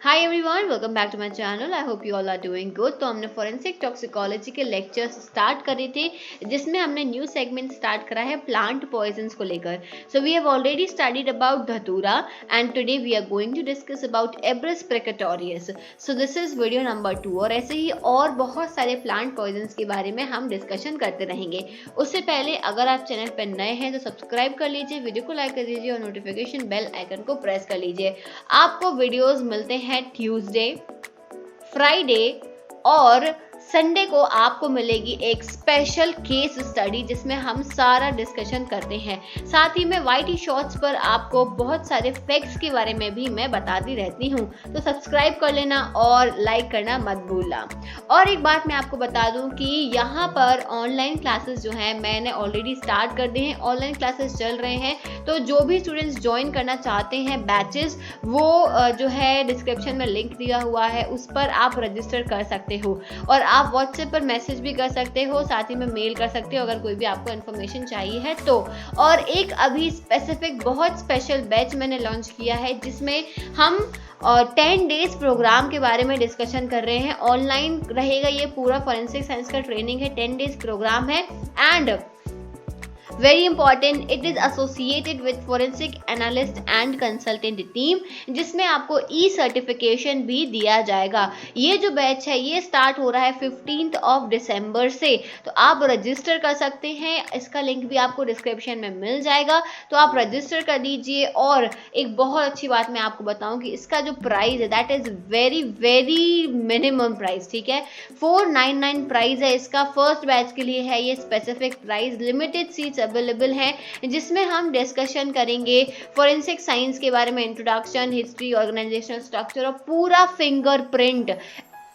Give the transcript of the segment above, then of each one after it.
Hi everyone, welcome back to my channel. I hope you all are doing good. तो हमने forensic toxicology के lectures start करे थे, जिसमें हमने न्यू सेगमेंट स्टार्ट करा है प्लांट पॉइजन्स को लेकर। So we have already studied about datura and today we are going to discuss about abrus precatorius. So this is video number 2 और ऐसे ही और बहुत सारे प्लांट पॉइजन्स के बारे में हम डिस्कशन करते रहेंगे। उससे पहले अगर आप चैनल पर नए हैं तो सब्सक्राइब कर लीजिए, वीडियो को लाइक कर दीजिए और नोटिफिकेशन बेल आइकन को प्रेस कर लीजिए। आपको वीडियोस मिलते हैं ट्यूसडे, फ्राइडे और संडे को आपको मिलेगी एक स्पेशल केस स्टडी जिसमें हम सारा डिस्कशन करते हैं। साथ ही में वाईटी शॉर्ट्स पर आपको बहुत सारे फैक्ट्स के बारे में भी मैं बताती रहती हूँ, तो सब्सक्राइब कर लेना और लाइक करना मत भूलना। और एक बात मैं आपको बता दूं कि यहाँ पर ऑनलाइन क्लासेस जो हैं मैंने ऑलरेडी स्टार्ट कर दिए हैं। ऑनलाइन क्लासेस चल रहे हैं, तो जो भी स्टूडेंट्स ज्वाइन करना चाहते हैं बैचेस, वो जो है डिस्क्रिप्शन में लिंक दिया हुआ है, उस पर आप रजिस्टर कर सकते हो और आप व्हाट्सएप पर मैसेज भी कर सकते हो, साथ ही में मेल कर सकते हो अगर कोई भी आपको इन्फॉर्मेशन चाहिए है तो। और एक अभी स्पेसिफिक बहुत स्पेशल बैच मैंने लॉन्च किया है जिसमें हम 10 डेज प्रोग्राम के बारे में डिस्कशन कर रहे हैं। ऑनलाइन रहेगा ये पूरा, फॉरेंसिक साइंस का ट्रेनिंग है, 10 डेज प्रोग्राम है and very important, it is associated with forensic analyst and consultant team, जिसमें आपको ई सर्टिफिकेशन भी दिया जाएगा। ये जो बैच है ये स्टार्ट हो रहा है 15 दिसंबर से, तो आप रजिस्टर कर सकते हैं। इसका लिंक भी आपको डिस्क्रिप्शन में मिल जाएगा, तो आप रजिस्टर कर दीजिए। और एक बहुत अच्छी बात मैं आपको बताऊं कि इसका जो प्राइस है that is very very minimum price, ठीक है। 499 प्राइस है इसका। फर्स्ट बैच के लिए है ये specific price. Limited seats available हैं जिसमें हम डिस्कशन करेंगे फॉरेंसिक साइंस के बारे में, इंट्रोडक्शन, हिस्ट्री, ऑर्गेनाइजेशनल स्ट्रक्चर और पूरा fingerprint,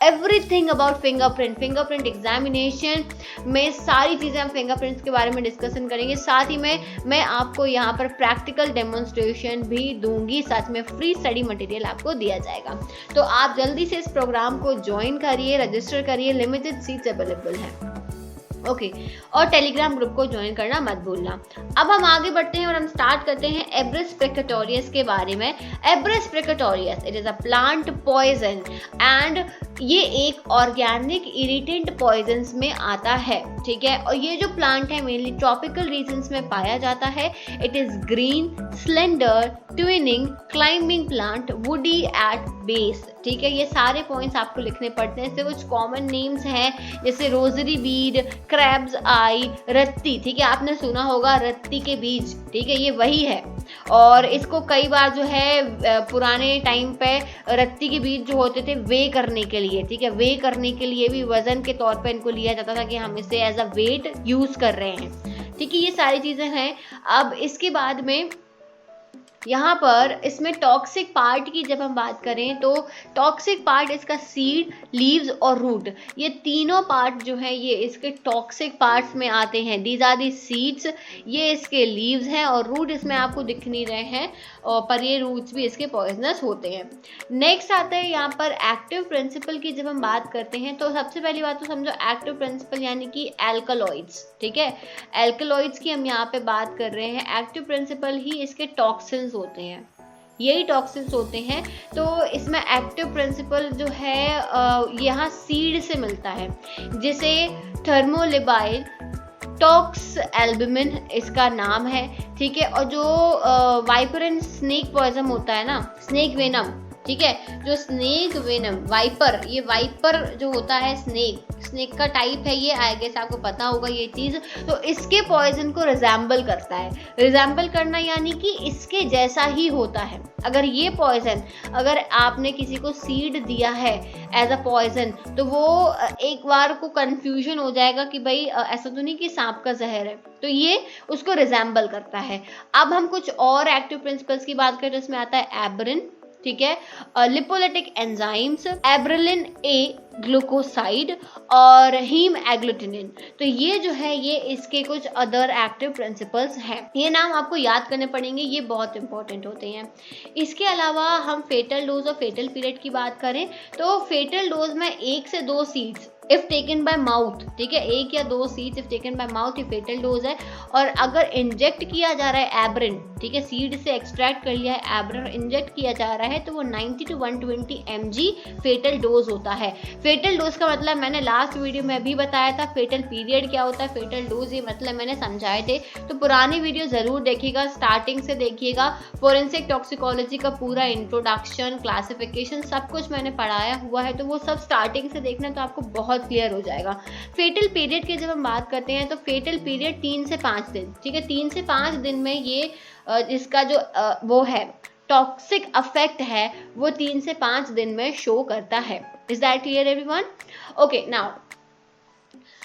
everything about fingerprint examination में सारी चीज़ें हम फिंगरप्रिंट्स के बारे में डिस्कशन करेंगे। साथ ही में मैं आपको यहाँ पर प्रैक्टिकल डेमोन्स्ट्रेशन भी दूंगी, साथ में फ्री स्टडी मटेरियल आपको दिया जाएगा। तो आप जल्दी से इस प्रोग्राम को ज्वाइन करिए, रजिस्टर करिए, लिमिटेड सीट्स अवेलेबल हैं, ओके। और टेलीग्राम ग्रुप को ज्वाइन करना मत भूलना। अब हम आगे बढ़ते हैं और हम स्टार्ट करते हैं एब्रस प्रेकेटोरियस के बारे में। Abrus precatorius it is a plant poison and ये एक ऑर्गेनिक इरिटेंट पॉइजन्स में आता है, ठीक है। और ये जो प्लांट है मेनली ट्रॉपिकल रीजन्स में पाया जाता है। It is green, slender, twining, climbing plant, woody at base, ठीक है। ये सारे पॉइंट्स आपको लिखने पड़ते हैं। इससे कुछ कॉमन नेम्स हैं जैसे रोजरी बीड, क्रैब्स आई, रत्ती, ठीक है। आपने सुना होगा रत्ती के बीज, ठीक है, ये वही है। और इसको कई बार जो है पुराने टाइम पे रत्ती के बीज जो होते थे वे करने के लिए, ठीक है, वे करने के लिए भी वजन के तौर पे इनको लिया जाता था कि हम इसे एज अ वेट यूज कर रहे हैं, ठीक है। ये सारी चीजें हैं। अब इसके बाद में यहाँ पर इसमें टॉक्सिक पार्ट की जब हम बात करें तो टॉक्सिक पार्ट इसका सीड, लीव्स और रूट, ये तीनों पार्ट जो है ये इसके टॉक्सिक पार्ट्स में आते हैं। दीज आर दी सीड्स, ये इसके लीव्स हैं और रूट इसमें आपको दिख नहीं रहे हैं, और पर ये रूट्स भी इसके पॉइजनस होते हैं। नेक्स्ट आता है यहाँ पर एक्टिव प्रिंसिपल की जब हम बात करते हैं तो सबसे पहली बात तो समझो एक्टिव प्रिंसिपल यानी कि एल्कलॉइड्स, ठीक है। एल्कलॉइड्स की हम यहाँ पे बात कर रहे हैं। एक्टिव प्रिंसिपल ही इसके टॉक्सिन्स होते हैं, यही टॉक्सिन्स होते हैं। तो इसमें एक्टिव प्रिंसिपल जो है यहाँ सीड से मिलता है, जिसे थर्मोलिबाइल टॉक्स एल्बुमिन इसका नाम है, ठीक है। और जो वाइपरिन स्नेक पॉइजन होता है ना, स्नेक वेनम, ठीक है, जो स्नेक वेनम वाइपर, ये वाइपर जो होता है स्नेक का टाइप है ये, आई गेस आपको पता होगा ये चीज़। तो इसके पॉइजन को रिजेंबल करता है। रिजेंबल करना यानी कि इसके जैसा ही होता है। अगर ये पॉइजन, अगर आपने किसी को सीड दिया है एज अ पॉइजन, तो वो एक बार को कंफ्यूजन हो जाएगा कि भाई ऐसा तो नहीं कि सांप का जहर है, तो ये उसको रिजेंबल करता है। अब हम कुछ और एक्टिव प्रिंसिपल्स की बात करें तो इसमें आता है एब्रिन, ठीक है, लिपोलिटिक एंजाइम्स, एब्रिलिन ए ग्लूकोसाइड और हीम एग्लूटिनिन। तो ये जो है ये इसके कुछ अदर एक्टिव प्रिंसिपल्स हैं। ये नाम आपको याद करने पड़ेंगे, ये बहुत इंपॉर्टेंट होते हैं। इसके अलावा हम फेटल डोज और फेटल पीरियड की बात करें तो फेटल डोज में 1 से 2 seeds, if taken by mouth, ठीक है, 1 या 2 seeds if taken by mouth ये फेटल डोज है। और अगर इंजेक्ट किया जा रहा है एब्रिन, ठीक है, सीड से एक्सट्रैक्ट कर लिया है एब्रिन, इंजेक्ट किया जा रहा है तो वो 90 to 120 mg फेटल डोज होता है। फेटल डोज का मतलब मैंने लास्ट वीडियो में भी बताया था, फेटल पीरियड क्या होता है, फेटल डोज ये मतलब मैंने समझाए थे, तो पुरानी वीडियो जरूर देखिएगा, स्टार्टिंग से देखिएगा। फोरेंसिक टॉक्सिकोलॉजी का पूरा इंट्रोडक्शन, क्लासिफिकेशन सब कुछ मैंने पढ़ाया हुआ है, तो वो सब स्टार्टिंग से देखना तो आपको बहुत क्लियर हो जाएगा। फेटल पीरियड की जब हम बात करते हैं तो फेटल पीरियड 3 से 5 दिन, ठीक है, 3 से 5 दिन में ये इसका जो वो है टॉक्सिक अफेक्ट है वो 3 से 5 दिन में शो करता है। Is that clear everyone? Okay,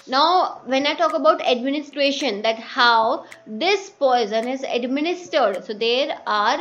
now when I talk about administration, that how this poison is administered, so there are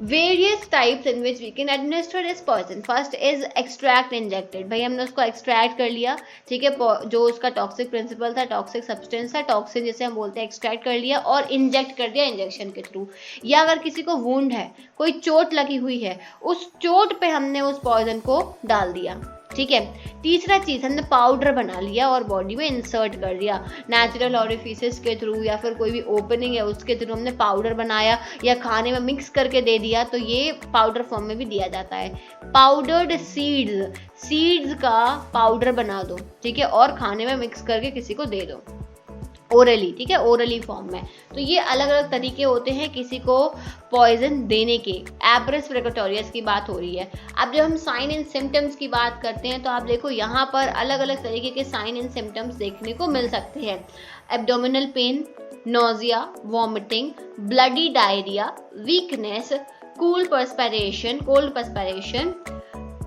various types in which we can administer this poison. First is extract injected, भाई हमने उसको extract कर लिया, ठीक है, जो उसका toxic principle था, toxic substance था, toxin जिसे हम बोलते हैं, extract कर लिया और inject कर दिया इंजेक्शन के थ्रू। या अगर किसी को wound है, कोई चोट लगी हुई है, उस चोट पे हमने उस poison को डाल दिया, ठीक है। तीसरा चीज हमने पाउडर बना लिया और बॉडी में इंसर्ट कर दिया, नेचुरल ऑरिफिसेस के थ्रू या फिर कोई भी ओपनिंग है उसके थ्रू हमने पाउडर बनाया या खाने में मिक्स करके दे दिया, तो ये पाउडर फॉर्म में भी दिया जाता है। पाउडर्ड सीड्स का पाउडर बना दो, ठीक है, और खाने में मिक्स करके किसी को दे दो ओरली, ठीक है, ओरली फॉर्म में। तो ये अलग अलग तरीके होते हैं किसी को पॉइजन देने के। एब्रस फ्रिगेटोरियस की बात हो रही है। अब जब हम साइन एंड सिम्टम्स की बात करते हैं तो आप देखो यहाँ पर अलग अलग तरीके के साइन एंड सिम्टम्स देखने को मिल सकते हैं। Abdominal pain, nausea, vomiting, bloody diarrhoea, weakness, cold perspiration,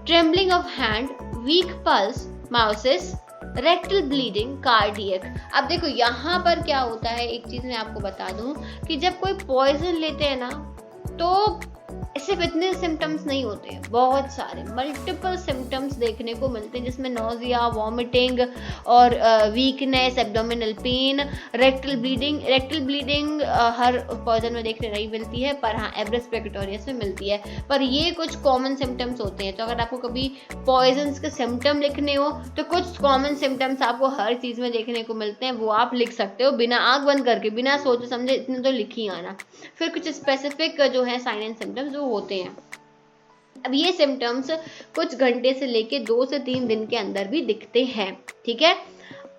trembling of hand, weak pulse, miosis, rectal bleeding, cardiac. अब देखो यहाँ पर क्या होता है, एक चीज मैं आपको बता दूं कि जब कोई पॉइजन लेते हैं ना तो सिर्फ इतने सिम्टम्स नहीं होते हैं, बहुत सारे मल्टीपल सिम्टम्स देखने को मिलते हैं, जिसमें नोजिया, वॉमिटिंग और weakness, abdominal pain, rectal bleeding हर पॉइजन में देखने नहीं मिलती है, पर हाँ एब्रस फ्रिगेटोरियस में मिलती है। पर ये कुछ कॉमन सिम्टम्स होते हैं, तो अगर आपको कभी पॉइजन्स के सिम्टम लिखने हो तो कुछ कॉमन सिम्टम्स आपको हर चीज में देखने को मिलते हैं, वो आप लिख सकते हो बिना आंख बंद करके, बिना सोचे समझे, इतने तो लिख ही आना। फिर कुछ स्पेसिफिक जो है साइन एंड सिम्टम्स होते हैं। अब ये सिम्टम्स कुछ घंटे से लेके 2 से 3 दिन के अंदर भी दिखते हैं, ठीक है।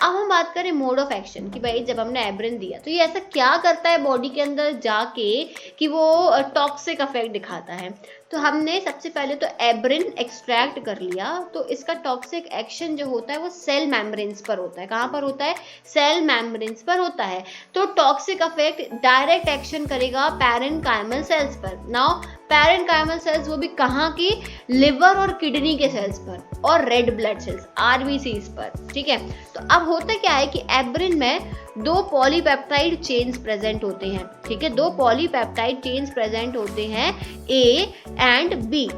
अब हम बात करें मोड ऑफ एक्शन कि भाई जब हमने एब्रिन दिया तो ये ऐसा क्या करता है बॉडी के अंदर जाके कि वो टॉक्सिक इफेक्ट दिखाता है। तो हमने सबसे पहले तो एब्रिन एक्सट्रैक्ट कर लिया, तो इसका टॉक्सिक एक्शन जो होता है वो सेल मेम्ब्रेन्स पर होता है। कहाँ पर होता है? सेल मेम्ब्रेन्स पर होता है। तो टॉक्सिक इफेक्ट डायरेक्ट एक्शन करेगा पैरेन्काइमल सेल्स पर। नाउ पैरेन्काइमल सेल्स वो भी कहाँ की? लिवर और किडनी के सेल्स पर और रेड ब्लड सेल्स आरबीसीज पर, ठीक है। तो अब होता क्या है कि एब्रिन में 2 पॉलीपेप्टाइड चेन्स प्रेजेंट होते हैं, ठीक है, 2 पॉलीपेप्टाइड चेन्स प्रेजेंट होते हैं ए एंड बी,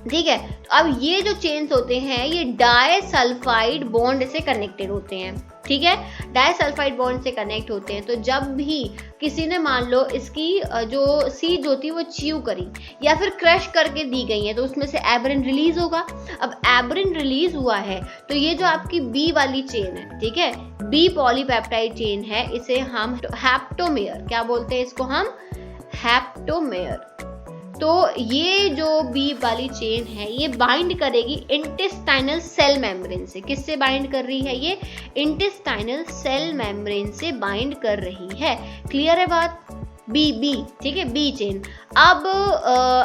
ठीक है। तो अब ये जो चेन्स होते हैं ये डाइसल्फाइड बॉन्ड से कनेक्टेड होते हैं, ठीक है, डाइसल्फाइड बॉन्ड से कनेक्ट होते हैं। तो जब भी किसी ने मान लो इसकी जो सीड होती है वो च्यू करी या फिर क्रश करके दी गई है तो उसमें से एब्रिन रिलीज होगा। अब एब्रिन रिलीज हुआ है तो ये जो आपकी बी वाली चेन है, ठीक है, बी पॉलीपेप्टाइड चेन है, इसे हम हैप्टोमेयर, क्या बोलते हैं इसको हम? हैप्टोमेयर। तो ये जो बी वाली चेन है ये बाइंड करेगी इंटेस्टाइनल सेल मेम्ब्रेन से। किससे बाइंड कर रही है? ये इंटेस्टाइनल सेल मेम्ब्रेन से बाइंड कर रही है। क्लियर है बात? बी, ठीक है, बी चेन। अब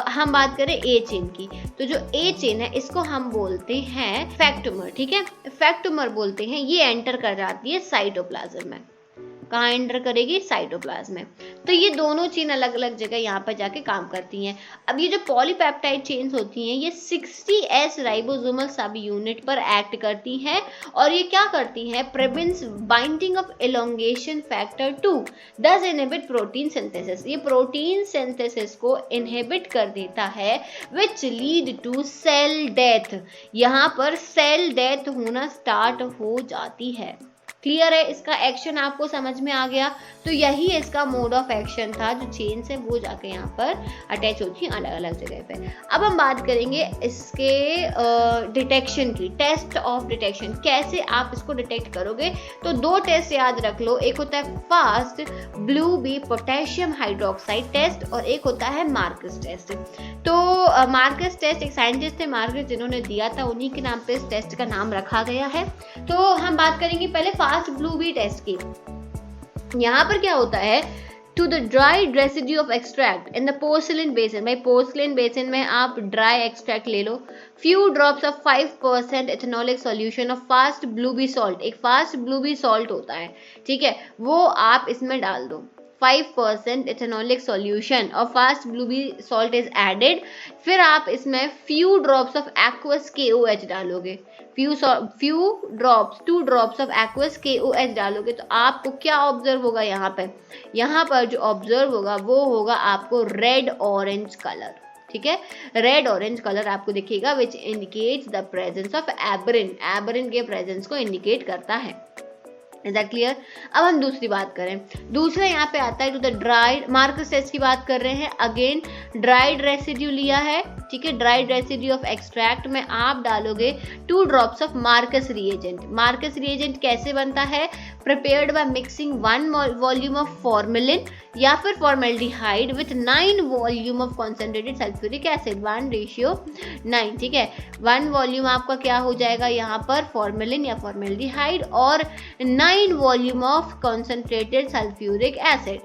हम बात करें ए चेन की, तो जो ए चेन है इसको हम बोलते हैं फैक्टोमर, ठीक है, फैक्टोमर बोलते हैं। ये एंटर कर जाती है साइटोप्लाज्म में। कहाँ एंटर करेगी? साइटोप्लाज्म में। तो ये दोनों चेन अलग अलग जगह यहाँ पर जाके काम करती हैं। अब ये जो पॉलीपेप्टाइड चेन्स होती हैं ये 60S राइबोसोमल सब यूनिट पर एक्ट करती हैं और ये क्या करती हैं? Prevents binding of elongation factor 2, thus inhibit protein synthesis. ये प्रोटीन सिंथेसिस को इनहिबिट कर देता है which lead to cell death. यहाँ पर सेल डेथ होना स्टार्ट हो जाती है। क्लियर है? इसका एक्शन आपको समझ में आ गया? तो यही इसका मोड ऑफ एक्शन था, जो चेन्स है वो जाके यहाँ पर अटैच होती है अलग अलग जगह पे। अब हम बात करेंगे इसके डिटेक्शन की, टेस्ट ऑफ डिटेक्शन, कैसे आप इसको डिटेक्ट करोगे। तो 2 टेस्ट याद रख लो, एक होता है fast blue B potassium hydroxide test और एक होता है मार्कस टेस्ट। तो मार्कस टेस्ट एक साइंटिस्ट थे मार्कस, जिन्होंने दिया था, उन्हीं के नाम पे इस टेस्ट का नाम रखा गया है। तो हम बात करेंगे पहले फास्ट ब्लू बी टेस्ट की। यहाँ पर क्या होता है, to the dried residue of extract in the porcelain basin, भाई porcelain basin में आप dry extract ले लो, few drops of 5% ethanolic solution of fast bluebee salt, एक fast bluebee salt होता है, ठीक है, वो आप इसमें डाल दो। 5% ethanolic solution of fast bluebee salt is added। फिर आप इसमें few drops of aqueous KOH डालोगे, few drops 2 drops of aqueous KOH डालोगे। तो आपको क्या ऑब्जर्व होगा यहाँ पर जो ऑब्जर्व होगा वो होगा आपको रेड ऑरेंज कलर, ठीक है, रेड ऑरेंज कलर आपको दिखेगा, which indicates the presence of abrin, abrin के प्रेजेंस को इंडिकेट करता है। Is that clear? अब हम दूसरी बात करें, दूसरा यहाँ पे आता है to the dried, Marquis test की बात कर रहे हैं। अगेन ड्राइड रेसिड्यू लिया है, ठीक है, ड्राइड रेसिड्यू ऑफ एक्सट्रैक्ट में आप डालोगे 2 drops of Marcus reagent. Marcus reagent कैसे बनता है? Prepared by mixing 1 volume of formalin या फिर formaldehyde with 9 volume of concentrated sulphuric acid, 1:9, ठीक है। 1 वॉल्यूम आपका क्या हो जाएगा यहाँ पर, फॉर्मेलिन या फॉर्मेल्डिहाइड, और 9 volume of concentrated sulphuric acid,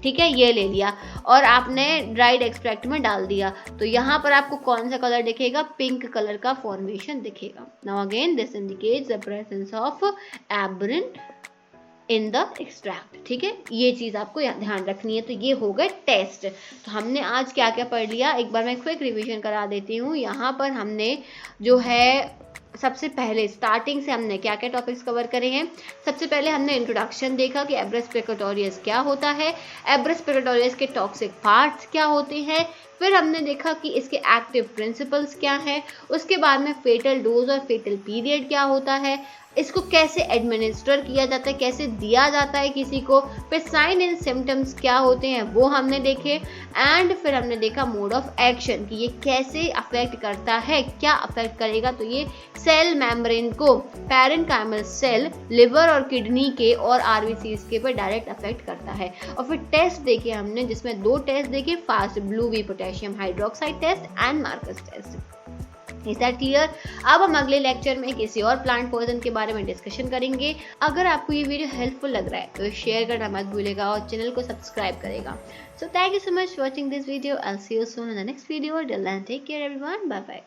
ठीक है, ये ले लिया और आपने ड्राइड एक्सट्रैक्ट में डाल दिया। तो यहाँ पर आपको कौन सा कलर दिखेगा? पिंक कलर का फॉर्मेशन दिखेगा। Now again this indicates the presence of abrin in the extract, ठीक है, ये चीज़ आपको ध्यान रखनी है। तो ये हो गए टेस्ट। तो हमने आज क्या क्या पढ़ लिया, एक बार मैं क्विक रिवीजन करा देती हूँ। यहाँ पर हमने जो है सबसे पहले स्टार्टिंग से हमने क्या क्या टॉपिक्स कवर करे हैं। सबसे पहले हमने इंट्रोडक्शन देखा कि एब्रस प्रेकोटोरियस क्या होता है, एब्रस प्रेकोटोरियस के टॉक्सिक पार्ट्स क्या होते हैं, फिर हमने देखा कि इसके एक्टिव प्रिंसिपल्स क्या हैं, उसके बाद में फेटल डोज और फेटल पीरियड क्या होता है, इसको कैसे एडमिनिस्टर किया जाता है, कैसे दिया जाता है किसी को, फिर साइन एंड सिम्टम्स क्या होते हैं वो हमने देखे, एंड फिर हमने देखा मोड ऑफ एक्शन कि ये कैसे अफेक्ट करता है, क्या अफेक्ट करेगा। तो ये सेल मेम्ब्रेन को, पैरेन्काइमल सेल, लिवर और किडनी के और आरबीसीज के पर डायरेक्ट अफेक्ट करता है। और फिर टेस्ट देखे हमने, जिसमें 2 टेस्ट देखे, fast blue B potassium hydroxide test and Marquis test. Is that clear? अब हम अगले लेक्चर में किसी और प्लांट पॉइजन के बारे में डिस्कशन करेंगे। अगर आपको ये वीडियो हेल्पफुल लग रहा है तो शेयर करना मत भूलेगा और चैनल को सब्सक्राइब करेगा। So thank you so much for watching this video. I will see you soon in the next video. Till then take care everyone, bye bye.